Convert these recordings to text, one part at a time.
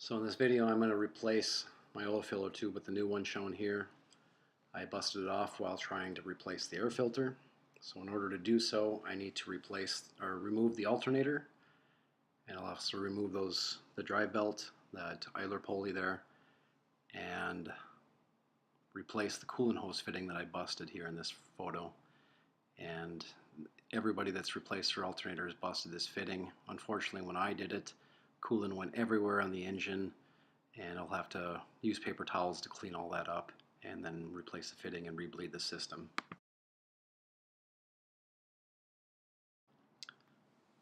So in this video I'm going to replace my oil filler tube with the new one shown here. I busted it off while trying to replace the air filter. So in order to do so, I need to remove the alternator, and I'll also remove the drive belt, that idler pulley there, and replace the coolant hose fitting that I busted here in this photo. And everybody that's replaced their alternator has busted this fitting. Unfortunately, when I did it, coolant went everywhere on the engine, and I'll have to use paper towels to clean all that up and then replace the fitting and rebleed the system.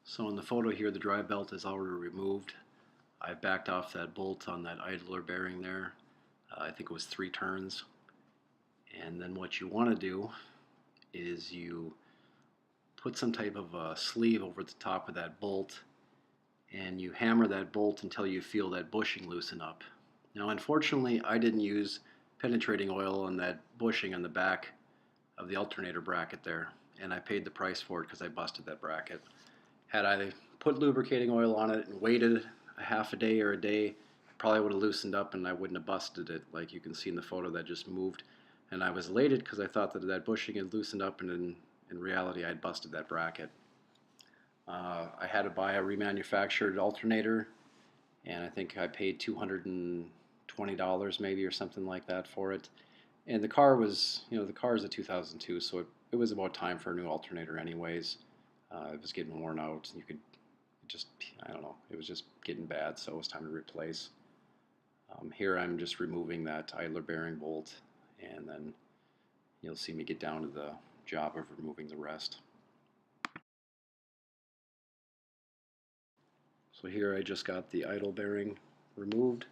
So in the photo here, the drive belt is already removed. I backed off that bolt on that idler bearing there. I think it was 3 turns. And then what you want to do is you put some type of a sleeve over the top of that bolt, and you hammer that bolt until you feel that bushing loosen up. Now unfortunately, I didn't use penetrating oil on that bushing on the back of the alternator bracket there, and I paid the price for it because I busted that bracket. Had I put lubricating oil on it and waited a half a day or a day, it probably would have loosened up and I wouldn't have busted it, like you can see in the photo that just moved. And I was elated because I thought that bushing had loosened up, and in reality I had busted that bracket. I had to buy a remanufactured alternator, and I think I paid $220 maybe or something like that for it. And the car was, the car is a 2002, so it was about time for a new alternator anyways. It was getting worn out. I don't know, it was just getting bad, so it was time to replace. Here I'm just removing that idler bearing bolt, and then you'll see me get down to the job of removing the rest. So here I just got the idle bearing removed,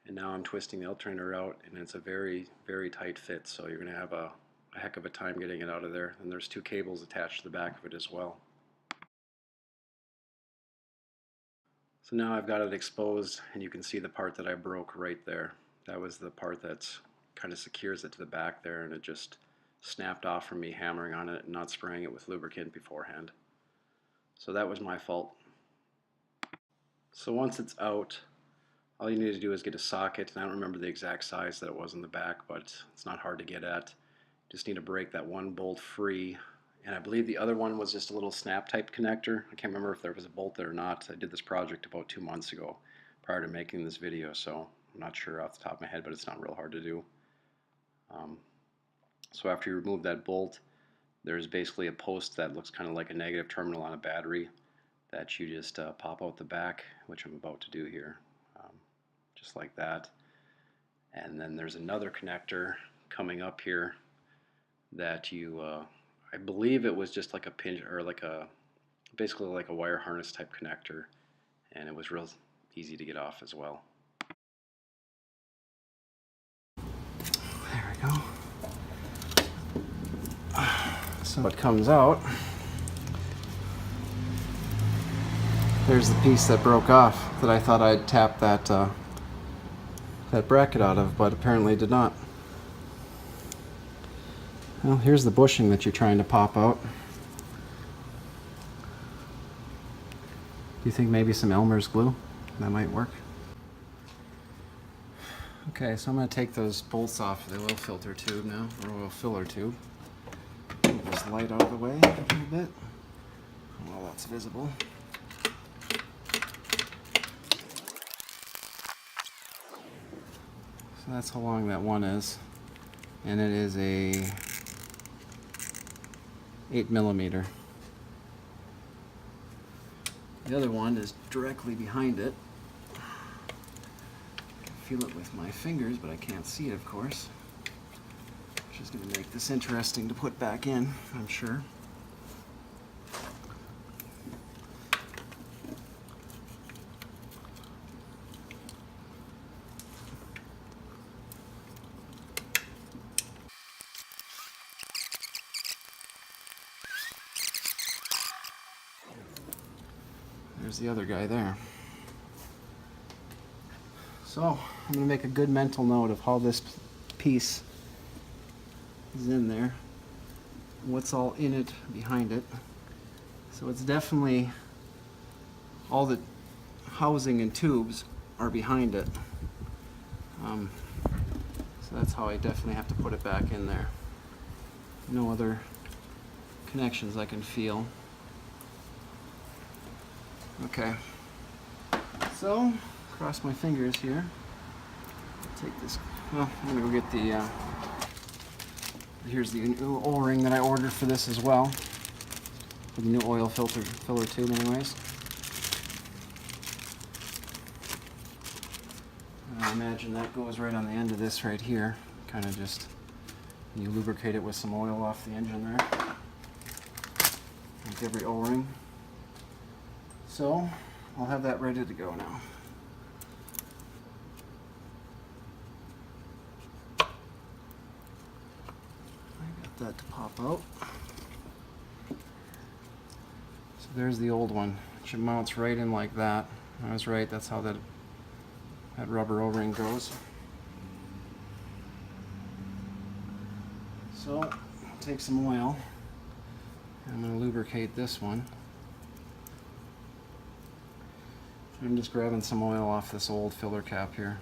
and now I'm twisting the alternator out, and it's a very, very tight fit, so you're going to have a heck of a time getting it out of there. And there's 2 cables attached to the back of it as well. So now I've got it exposed, and you can see the part that I broke right there. That was the part that kind of secures it to the back there, and it just snapped off from me hammering on it and not spraying it with lubricant beforehand. So that was my fault. So once it's out, all you need to do is get a socket, and I don't remember the exact size that it was in the back, but it's not hard to get at. Just need to break that one bolt free, and I believe the other one was just a little snap type connector. I can't remember if there was a bolt there or not. I did this project about 2 months ago prior to making this video, so I'm not sure off the top of my head, but it's not real hard to do. So after you remove that bolt, there's basically a post that looks kind of like a negative terminal on a battery that you just pop out the back, which I'm about to do here, just like that. And then there's another connector coming up here that you, I believe it was just like a pin, or basically like a wire harness type connector, and it was real easy to get off as well. There we go. So it comes out. There's the piece that broke off that I thought I'd tap that bracket out of, but apparently did not. Well, here's the bushing that you're trying to pop out. Do you think maybe some Elmer's glue? That might work. Okay, so I'm going to take those bolts off of the oil filter tube now, or oil filler tube. Move this light out of the way a little bit. Well, that's visible. So that's how long that one is, and it is a 8mm. The other one is directly behind it. I can feel it with my fingers, but I can't see it, of course, which is going to make this interesting to put back in, I'm sure. There's the other guy there. So I'm going to make a good mental note of how this piece is in there, what's all in it behind it. So it's definitely all the housing and tubes are behind it. So that's how I definitely have to put it back in there. No other connections I can feel. Okay, so cross my fingers here. Take this, well, I'm gonna go get the, here's the new O-ring that I ordered for this as well. For the new oil filler tube anyways. I imagine that goes right on the end of this right here. Kind of just, you lubricate it with some oil off the engine there. Like every O-ring. So, I'll have that ready to go now. I got that to pop out. So there's the old one. It mounts right in like that. I was right, that's how that rubber O-ring goes. So, take some oil. I'm going to lubricate this one. I'm just grabbing some oil off this old filler cap here.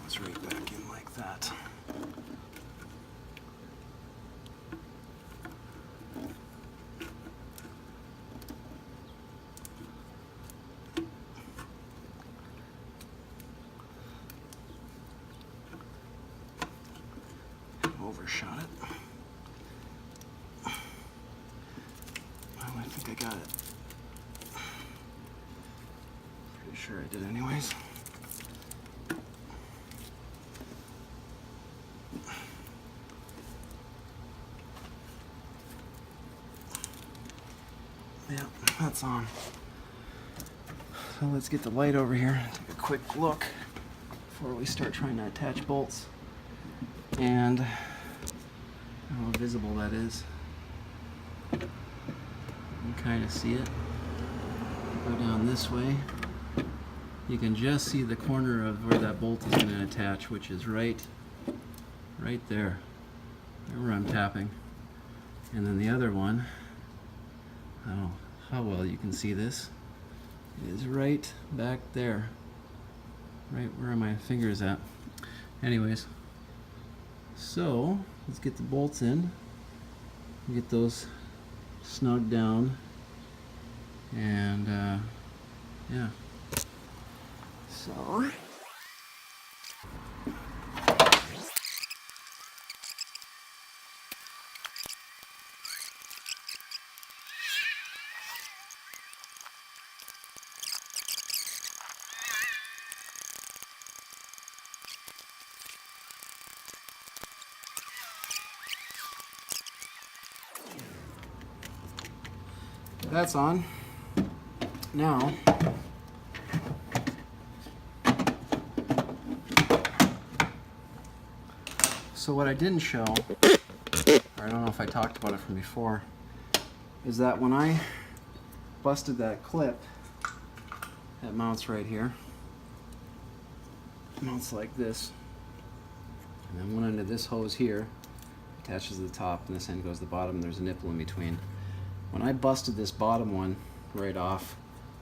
Goes right back in like that. Overshot it. Well, I think I got it. Pretty sure I did anyways. Yeah, that's on. So let's get the light over here, take a quick look before we start trying to attach bolts. And how visible that is. You can kind of see it. Go down this way. You can just see the corner of where that bolt is going to attach, which is right there. Where I'm tapping. And then the other one, I don't know how well you can see this, is right back there. Right where my finger is at. Anyways. So, let's get the bolts in, get those snug down, and yeah. So, that's on. Now, so what I didn't show, or I don't know if I talked about it from before, is that when I busted that clip that mounts right here, it mounts like this, and then one end of this hose here attaches to the top, and this end goes to the bottom, and there's a nipple in between. When I busted this bottom one right off,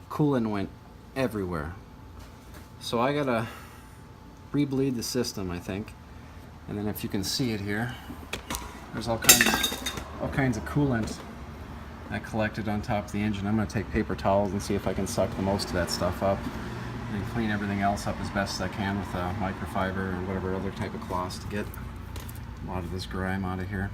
coolant went everywhere. So I gotta re-bleed the system, I think. And then if you can see it here, there's all kinds of coolant that collected on top of the engine. I'm gonna take paper towels and see if I can suck the most of that stuff up and clean everything else up as best as I can with a microfiber or whatever other type of cloths to get a lot of this grime out of here.